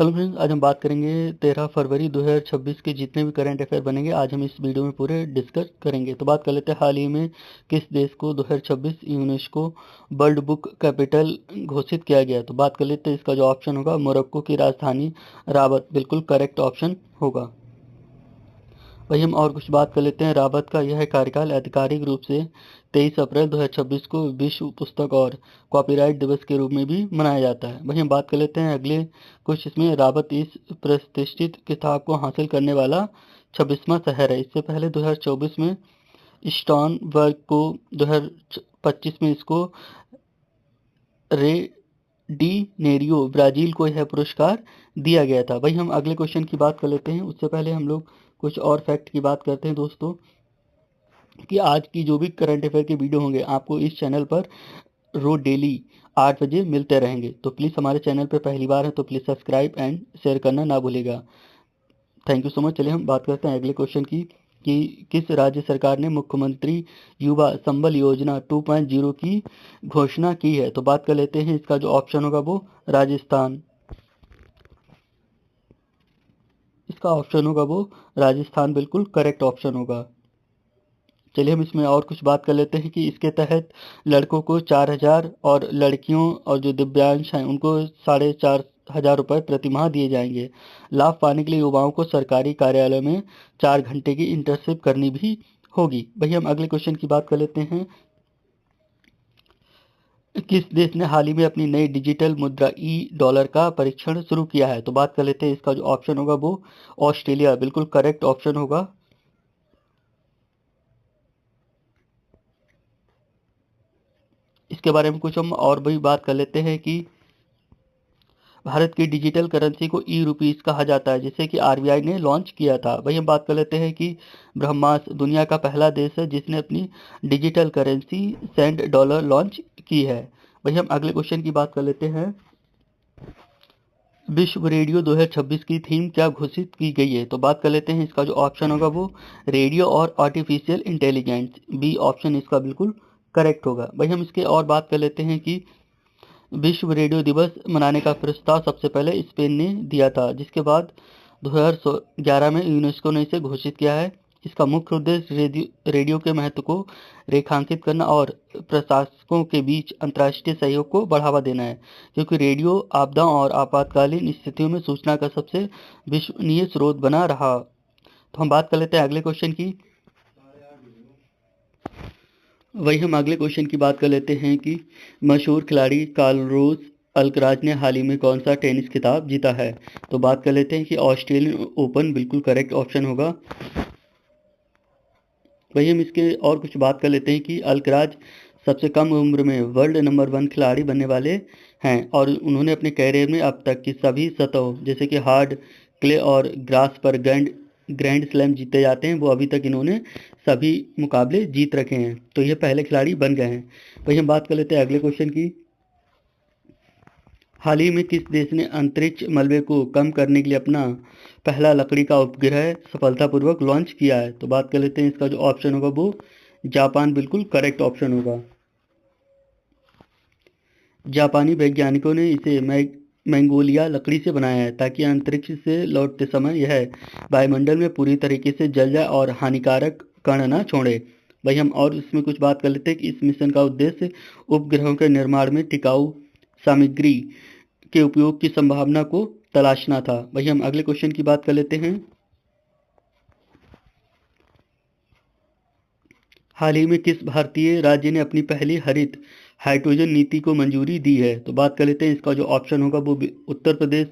Hello friends, आज हम बात करेंगे 13 फरवरी 2026 के जितने भी करंट अफेयर बनेंगे आज हम इस वीडियो में पूरे डिस्कस करेंगे। तो बात कर लेते हैं हाल ही में किस देश को 2026 यूनेस्को वर्ल्ड बुक कैपिटल घोषित किया गया। तो बात कर लेते हैं, इसका जो ऑप्शन होगा मोरक्को की राजधानी राबत बिल्कुल करेक्ट ऑप्शन होगा। वही हम और कुछ बात कर लेते हैं। राबत का यह कार्यकाल आधिकारिक रूप से 23 अप्रैल 2026 को विश्व पुस्तक और कॉपीराइट दिवस के रूप में भी मनाया जाता है। वही हम बात कर लेते हैं अगले कुछ इसमें। राबत इस प्रतिष्ठित खिताब को हासिल करने वाला 26वां शहर है। इससे पहले 2024 में स्टॉनबर्ग को, 2025 में इसको रे डी नेरियो ब्राजील को यह पुरस्कार दिया गया था। वही हम अगले क्वेश्चन की बात कर लेते हैं। उससे पहले हम लोग कुछ और फैक्ट की बात करते हैं दोस्तों, कि आज की जो भी करंट अफेयर के वीडियो होंगे आपको इस चैनल पर रोज डेली 8 बजे मिलते रहेंगे। तो प्लीज़ हमारे चैनल पर पहली बार है तो प्लीज़ सब्सक्राइब एंड शेयर करना ना भूलेगा। Thank you so much. चलिए हम बात करते हैं अगले क्वेश्चन की, कि किस राज्य सरकार ने मुख्यमंत्री युवा संबल योजना 2.0 की घोषणा की है। तो बात कर लेते हैं, इसका जो ऑप्शन होगा वो राजस्थान, इसका ऑप्शन होगा वो राजस्थान बिल्कुल करेक्ट ऑप्शन होगा। चलिए हम इसमें और कुछ बात कर लेते हैं, कि इसके तहत लड़कों को 4,000 और लड़कियों और जो दिव्यांश हैं उनको 4,500 रुपये प्रति माह दिए जाएंगे। लाभ पाने के लिए युवाओं को सरकारी कार्यालय में 4 घंटे की इंटर्नशिप करनी भी होगी। भैया हम अगले क्वेश्चन की बात कर लेते हैं। किस देश ने हाल ही में अपनी नई डिजिटल मुद्रा $, का परीक्षण शुरू किया है। तो बात कर लेते हैं, इसका जो ऑप्शन होगा वो ऑस्ट्रेलिया बिल्कुल करेक्ट ऑप्शन होगा। इसके बारे में कुछ हम और भी बात कर लेते हैं, कि भारत की डिजिटल करेंसी को ₹, कहा जाता है, जिसे कि आरबीआई ने लॉन्च किया था। वही हम बात कर लेते हैं कि ब्रह्मास दुनिया का पहला देश है जिसने अपनी digital currency send dollar launch की है। वही हम अगले क्वेश्चन की बात कर लेते हैं। विश्व रेडियो 2026 की थीम क्या घोषित की गई है। तो बात कर लेते हैं, इसका जो ऑप्शन होगा वो रेडियो और आर्टिफिशियल इंटेलिजेंस, बी ऑप्शन इसका बिल्कुल करेक्ट होगा। भाई हम इसके और बात कर लेते हैं, कि विश्व रेडियो दिवस मनाने का प्रस्ताव सबसे पहले स्पेन ने दिया था, जिसके बाद 2011 में यूनेस्को ने इसे घोषित किया है। इसका मुख्य उद्देश्य रेडियो के महत्व को रेखांकित करना और प्रशासकों के बीच अंतर्राष्ट्रीय सहयोग को बढ़ावा देना है, क्योंकि रेडियो आपदाओं और आपातकालीन स्थितियों में सूचना का सबसे विश्वसनीय स्रोत बना रहा। तो हम बात कर लेते हैं अगले क्वेश्चन की। वही हम अगले क्वेश्चन की बात कर लेते हैं, कि मशहूर खिलाड़ी कार्लोस अल्कराज ने हाल ही में कौन सा टेनिस खिताब जीता है। तो बात कर लेते हैं, कि ऑस्ट्रेलियन ओपन बिल्कुल करेक्ट ऑप्शन होगा। वही हम इसके और कुछ बात कर लेते हैं, कि अल्कराज सबसे कम उम्र में वर्ल्ड नंबर 1 खिलाड़ी बनने वाले हैं, और उन्होंने अपने कैरियर में अब तक की सभी सतहों जैसे कि हार्ड, क्ले और ग्रास पर ग्रैंड स्लैम जीते जाते हैं, वो अभी तक इन्होंने सभी मुकाबले जीत रखे हैं। तो ये पहले खिलाड़ी बन गए हैं। वही हम बात कर लेते हैं अगले क्वेश्चन की। हाल ही में किस देश ने अंतरिक्ष मलबे को कम करने के लिए अपना पहला लकड़ी का उपग्रह सफलतापूर्वक लॉन्च किया है। तो बात कर लेते हैं, इसका जो ऑप्शन होगा वो जापान बिल्कुल करेक्ट ऑप्शन होगा। जापानी वैज्ञानिकों ने इसे मैंगोलिया लकड़ी से बनाया है, ताकि अंतरिक्ष से लौटते समय यह वायुमंडल में पूरी तरीके से जल जाए और हानिकारक कण न छोड़े। वही हम और इसमें कुछ बात कर लेते हैं, कि इस मिशन का उद्देश्य उपग्रहों के निर्माण में टिकाऊ सामग्री के उपयोग की संभावना को तलाशना था। वही हम अगले क्वेश्चन की बात कर लेते हैं। हाल ही में किस भारतीय राज्य ने अपनी पहली हरित हाइड्रोजन नीति को मंजूरी दी है। तो बात कर लेते हैं, इसका जो ऑप्शन होगा वो उत्तर प्रदेश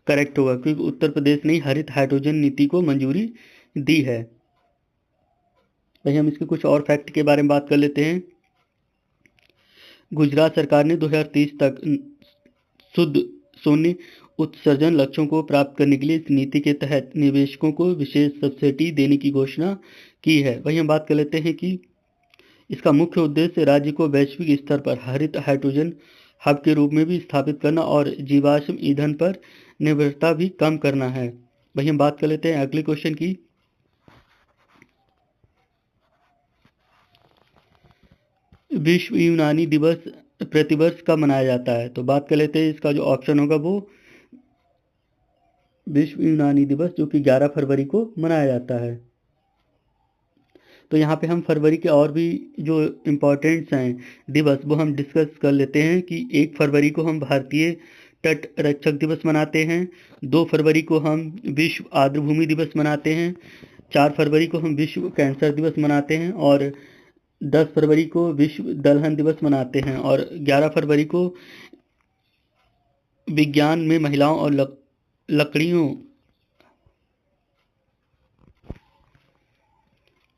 करेक्ट होगा, क्योंकि उत्तर प्रदेश ने हरित हाइड्रोजन नीति को मंजूरी दी है। वही हम इसके कुछ और फैक्ट के बारे में बात कर लेते हैं। गुजरात सरकार ने 2030 तक शुद्ध शून्य उत्सर्जन लक्ष्यों को प्राप्त करने के लिए इस नीति के तहत निवेशकों को विशेष सब्सिडी देने की घोषणा की है। वहीं हम बात कर लेते हैं, कि इसका मुख्य उद्देश्य राज्य को वैश्विक स्तर पर हरित हाइड्रोजन हब के रूप में भी स्थापित करना और जीवाश्म ईंधन पर निर्भरता भी कम करना है। वहीं हम बात कर लेते हैं अगले क्वेश्चन की। विश्व यूनानी दिवस प्रतिवर्ष कब मनाया जाता है। तो बात कर लेते हैं, इसका जो ऑप्शन होगा वो विश्व यूनानी दिवस जो कि 11 फरवरी को मनाया जाता है। तो यहाँ पे हम फरवरी के और भी जो इम्पोर्टेंट्स हैं दिवस वो हम डिस्कस कर लेते हैं कि 1 फरवरी को हम भारतीय तट रक्षक दिवस मनाते हैं, 2 फरवरी को हम विश्व आर्द्रभूमि दिवस मनाते हैं, 4 फरवरी को हम विश्व कैंसर दिवस मनाते हैं और 10 फरवरी को विश्व दलहन दिवस मनाते हैं और 11 फरवरी को विज्ञान में महिलाओं और लकड़ियों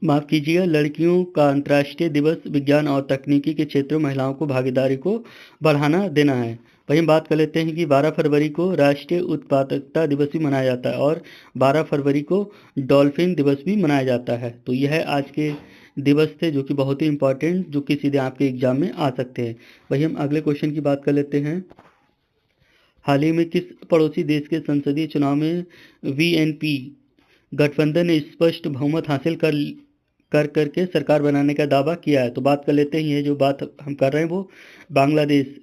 माफ कीजिएगा लड़कियों का अंतर्राष्ट्रीय दिवस विज्ञान और तकनीकी के क्षेत्र में महिलाओं को भागीदारी को बढ़ाना देना है। वहीं हम बात कर लेते हैं कि 12 फरवरी को राष्ट्रीय उत्पादकता दिवस भी मनाया जाता है और 12 फरवरी को डॉल्फिन दिवस भी मनाया जाता है। तो यह आज के दिवस थे जो कि बहुत ही इंपॉर्टेंट जो कि सीधे आपके एग्जाम में आ सकते हैं। वहीं हम अगले क्वेश्चन की बात कर लेते हैं। हाल ही में किस पड़ोसी देश के संसदीय चुनाव में वीएनपी गठबंधन ने स्पष्ट बहुमत हासिल करके सरकार बनाने का दावा किया है? तो बात कर लेते हैं, ये जो बात हम कर रहे हैं वो बांग्लादेश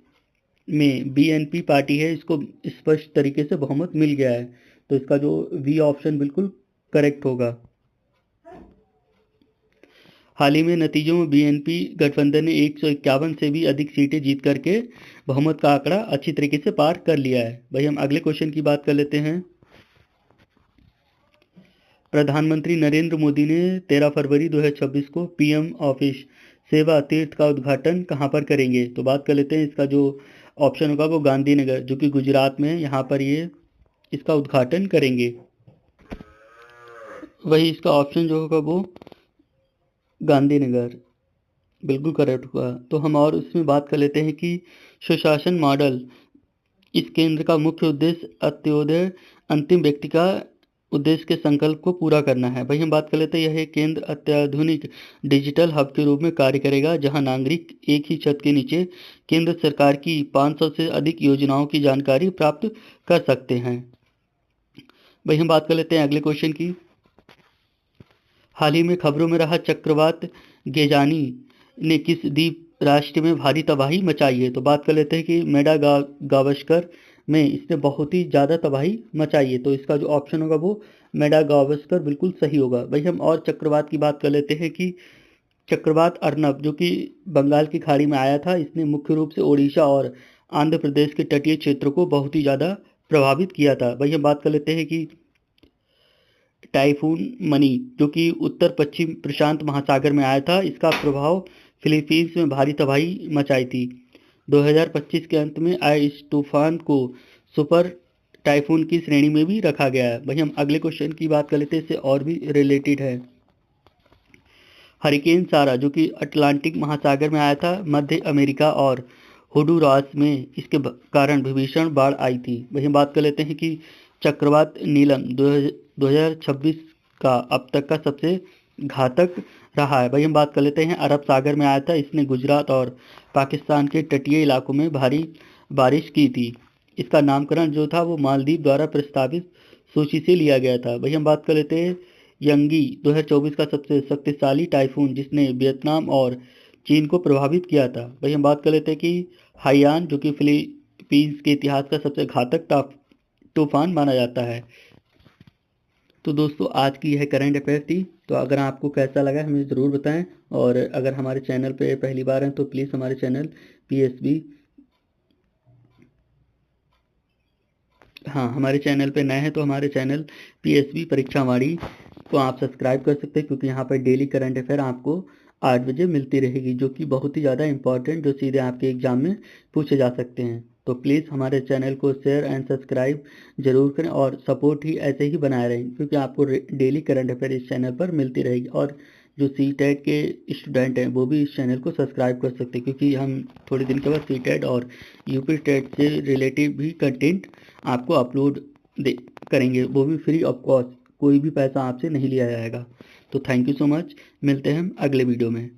में बीएनपी पार्टी है, इसको स्पष्ट तरीके से बहुमत मिल गया है। तो इसका जो वी ऑप्शन बिल्कुल करेक्ट होगा। हाल ही में नतीजों में बीएनपी गठबंधन ने 151 से भी अधिक सीटें जीत करके बहुमत का आंकड़ा अच्छी तरीके से पार कर लिया है। भाई हम अगले क्वेश्चन की बात कर लेते हैं। प्रधानमंत्री नरेंद्र मोदी ने 13 फरवरी 2026 को पीएम ऑफिस सेवा तीर्थ का उद्घाटन कहां पर करेंगे? तो बात कर लेते हैं, इसका जो ऑप्शन होगा वो गांधीनगर जो कि गुजरात में है, यहाँ पर ये इसका उद्घाटन करेंगे। वही इसका ऑप्शन जो होगा वो गांधीनगर बिल्कुल करेक्ट हुआ। तो हम और उसमें बात कर लेते हैं कि सुशासन मॉडल इस केंद्र का मुख्य उद्देश्य अंत्योदय अंतिम व्यक्ति का उद्देश्य के संकल्प को पूरा करना है। भाई हम बात कर लेते हैं, यह केंद्र अत्याधुनिक डिजिटल हब के रूप में कार्य करेगा जहां नागरिक एक ही छत के नीचे केंद्र सरकार की 500 से अधिक योजनाओं की जानकारी प्राप्त कर सकते हैं। भाई हम बात कर लेते हैं अगले क्वेश्चन की। हाल ही में खबरों में रहा चक्रवात गेजानी ने किस द्वीप राष्ट्र में भारी तबाही मचाई है? तो बात कर लेते हैं कि मेडागास्कर में इसने बहुत ही ज़्यादा तबाही मचाई है। तो इसका जो ऑप्शन होगा वो मेडागास्कर बिल्कुल सही होगा। भाई हम और चक्रवात की बात कर लेते हैं कि चक्रवात अर्नब जो कि बंगाल की खाड़ी में आया था, इसने मुख्य रूप से ओडिशा और आंध्र प्रदेश के तटीय क्षेत्रों को बहुत ही ज़्यादा प्रभावित किया था। भाई हम बात कर लेते हैं कि टाइफून मनी जो कि उत्तर पश्चिम प्रशांत महासागर में आया था, इसका प्रभाव फिलीपींस में भारी तबाही मचाई थी। 2025 के अंत में आए इस तूफान को सुपर टाइफून की श्रेणी में भी रखा गया है। वहीं हम अगले क्वेश्चन की बात कर लेते हैं, इससे और भी रिलेटेड है। हरिकेन सारा जो कि अटलांटिक महासागर में आया था, मध्य अमेरिका और होंडुरास में इसके कारण भीषण बाढ़ आई थी। वहीं बात कर लेते हैं कि चक्रवात नीलम 2026 का अब तक का सबसे घातक रहा है। भाई हम बात कर लेते हैं, अरब सागर में आया था, इसने गुजरात और पाकिस्तान के तटीय इलाकों में भारी बारिश की थी। इसका नामकरण जो था वो मालदीव द्वारा प्रस्तावित सूची से लिया गया था। भाई हम बात कर लेते हैं यंगी 2024 का सबसे शक्तिशाली टाइफून जिसने वियतनाम और चीन को प्रभावित किया था। भाई हम बात कर लेते हैं कि हाइयान जो कि फिलीपींस के इतिहास का सबसे घातक तूफान माना जाता है। तो दोस्तों आज की यह करंट अफेयर थी। तो अगर आपको कैसा लगा हमें ज़रूर बताएं और अगर हमारे चैनल पे पहली बार हैं तो प्लीज़ हमारे चैनल हमारे चैनल पे नए हैं तो हमारे चैनल पीएसबी परीक्षावाणी को आप सब्सक्राइब कर सकते हैं, क्योंकि यहाँ पर डेली करंट अफेयर आपको 8 बजे मिलती रहेगी जो कि बहुत ही ज़्यादा इंपॉर्टेंट जो सीधे आपके एग्जाम में पूछे जा सकते हैं। तो प्लीज़ हमारे चैनल को शेयर एंड सब्सक्राइब जरूर करें और सपोर्ट ही ऐसे ही बनाए रहें, क्योंकि आपको डेली करंट अफेयर इस चैनल पर मिलती रहेगी। और जो सीटेट के स्टूडेंट हैं वो भी इस चैनल को सब्सक्राइब कर सकते हैं, क्योंकि हम थोड़े दिन के बाद सीटेट और यूपी टेट से रिलेटिव भी कंटेंट आपको अपलोड करेंगे, वो भी फ्री ऑफ कॉस्ट, कोई भी पैसा आपसे नहीं लिया जाएगा। तो थैंक यू सो मच, मिलते हैं हम अगले वीडियो में।